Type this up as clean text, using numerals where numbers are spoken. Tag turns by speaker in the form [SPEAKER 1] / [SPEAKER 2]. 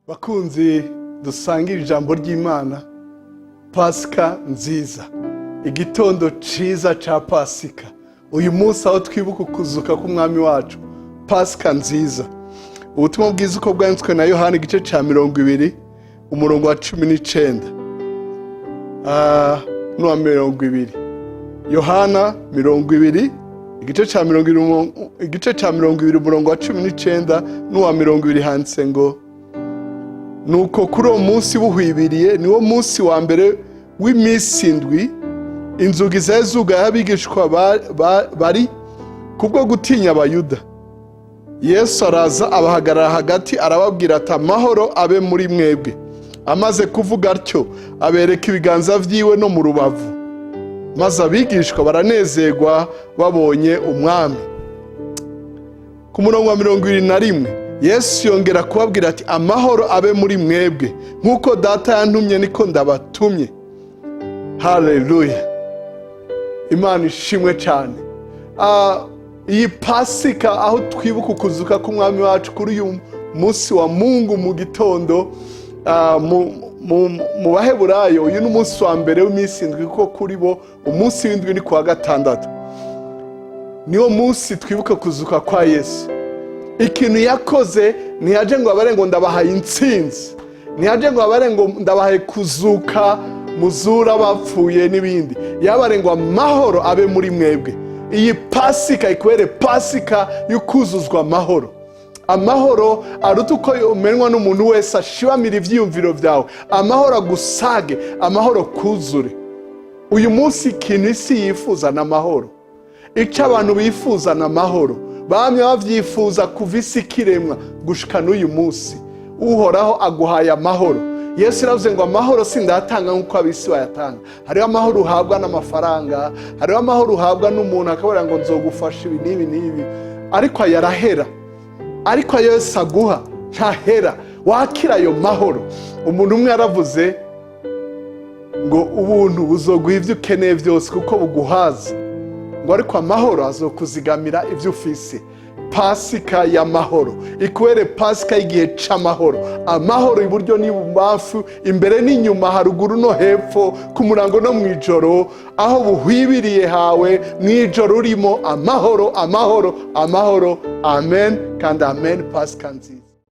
[SPEAKER 1] Bakunzi dusangira ijambo ry'Imana, Pasika nziza, igitondo ciza ca Pasika. Uyu munsi aho twibuka kuzuka k'umwami wacu, Pasika nziza. Ubutumwa bwiza uko bwanditswe na Yohana igice ca 20 umurongo wa 19 n'uwa 20. Yohana 20 igice ca 20 umurongo wa 19 n'uwa 20 handitse ngo: nuko kuri uwo munsi buhwibiriye, niwo munsi wa mbere w'iminsi indwi, inzugi zari zugaye abigishwa bari kubwo gutinya abayuda. Yesu araza abahagarara hagati arababwira ati, amahoro abe muri mwebwe. Amaze kuvuga atyo abereka ibiganza vyiwe no mu rubavu, maze abigishwa baranezerwa babonye umwami. Ku murongo wa 21 Yesu yongera kubabwira ati, amahoro abe muri mwebwe, nk'uko data yantumye niko ndabatumye. Haleluya, Imana ishimwe cyane. Iyi Pasika aho twibuka kuzuka k'umwami wacu kuri uyu munsi wa Mungu mu gitondo, mu Baheburayo uyu ni umunsi wa mbere w'iminsi indwi, kuko kuri bo umunsi w'indwi ni kuwa gatandatu. Niwo munsi twibuka kuzuka kwa Yesu. Ikintu yakoze ntiyaje ngo abare ngo ndabahaye intsinzi, ntiyaje ngo abare ngo ndabahaye kuzuka muzura bapfuye n'ibindi. Yabare ngo amahoro abe muri mwebwe. Iyi Pasika ikwere Pasika y'ukuzuzwa amahoro. Amahoro aruta uko yomenwa n'umuntu wese ashibamira ivyiyumviro vyawe. Amahoro agusage, amahoro kuzure. Uyu munsi ikintu isi yifuza na amahoro. Ico abantu bifuza na amahoro. Bamwe bavyifuza kuva isi kiremwa gushika n'uyu munsi. Uhoraho aguhaye amahoro. Yesu yaravuze ngo amahoro sindatanga nk'uko abisi bayatanga. Hariho amahoro uhabwa n'amafaranga, hariho amahoro uhabwa n'umuntu akabura ngo nzogufasha ibi n'ibi n'ibi, ariko ayarahera. Ariko ayo Yesu aguha ntahera. Wakira ayo mahoro. Umuntu umwe yaravuze ngo ubuntu buzoguha ivyo ukeneye vyose kuko buguhaza, ngo ariko amahoro azokuzigamira ivyo ufise. Pasika y'amahoro ikwere Pasika y'igihe c'amahoro. Amahoro iburyo n'ibubamfu, imbere n'inyuma, haruguru no hepfo, ku murango no mwijoro, aho buhwibiriye hawe mwijoro urimo amahoro, amahoro, amahoro. Amen kandi amen. Pasika nziza.